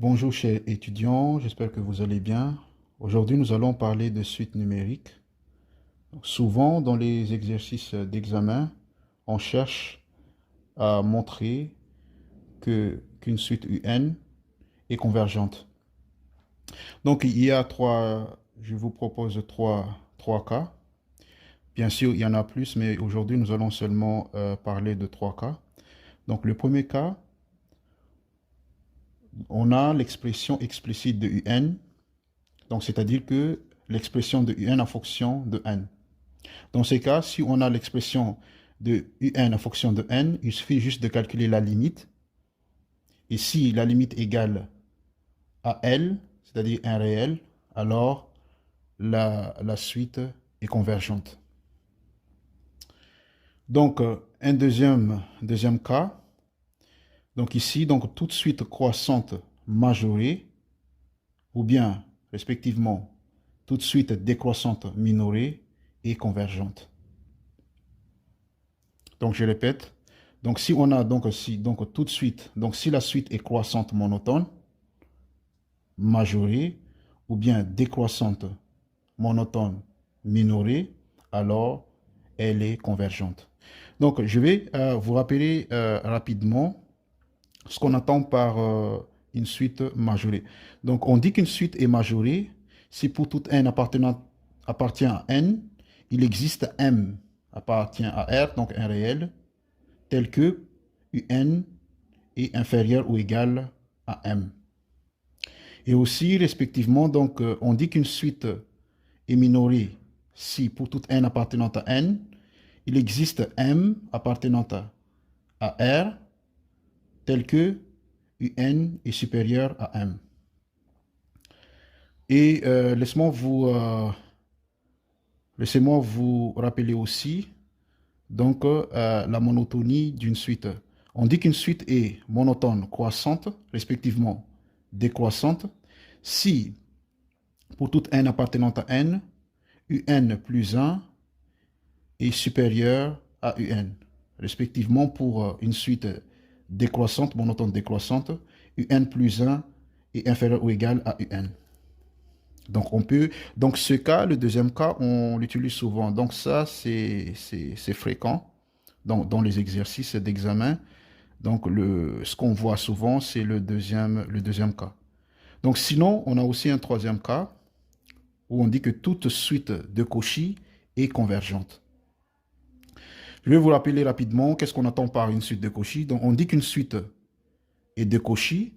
Bonjour chers étudiants, j'espère que vous allez bien. Aujourd'hui, nous allons parler de suite numérique. Souvent, dans les exercices d'examen, on cherche à montrer qu'une suite UN est convergente. Donc, il y a je vous propose trois cas. Bien sûr, il y en a plus, mais aujourd'hui, nous allons seulement parler de trois cas. Donc, le premier cas, on a l'expression explicite de UN. Donc, c'est-à-dire que l'expression de UN en fonction de n. Dans ces cas, si on a l'expression de UN en fonction de n, il suffit juste de calculer la limite. Et si la limite égale à L, c'est-à-dire un réel, alors la suite est convergente. Donc, un deuxième cas. Donc ici, donc toute suite croissante majorée, ou bien, respectivement, toute suite décroissante minorée est convergente. Donc je répète. Donc si on a donc tout de suite, donc si la suite est croissante monotone, majorée, ou bien décroissante monotone minorée, alors elle est convergente. Donc je vais vous rappeler rapidement ce qu'on attend par une suite majorée. Donc on dit qu'une suite est majorée si pour toute n appartient à n, il existe m appartient à R, donc un réel, tel que UN est inférieur ou égal à M. Et aussi, respectivement, donc, on dit qu'une suite est minorée si pour toute n appartenant à n, il existe M appartenant à R, tel que UN est supérieur à M. Et laissez-moi vous rappeler aussi donc, la monotonie d'une suite. On dit qu'une suite est monotone croissante, respectivement décroissante, si, pour toute n appartenant à n, un plus 1 est supérieur à un. Respectivement, pour une suite décroissante, monotone décroissante, un plus 1 est inférieur ou égal à un. Donc ce cas, le deuxième cas, on l'utilise souvent. Donc ça, c'est fréquent dans les exercices d'examen. Donc ce qu'on voit souvent, c'est le deuxième cas. Donc sinon, on a aussi un troisième cas où on dit que toute suite de Cauchy est convergente. Je vais vous rappeler rapidement qu'est-ce qu'on attend par une suite de Cauchy. Donc on dit qu'une suite est de Cauchy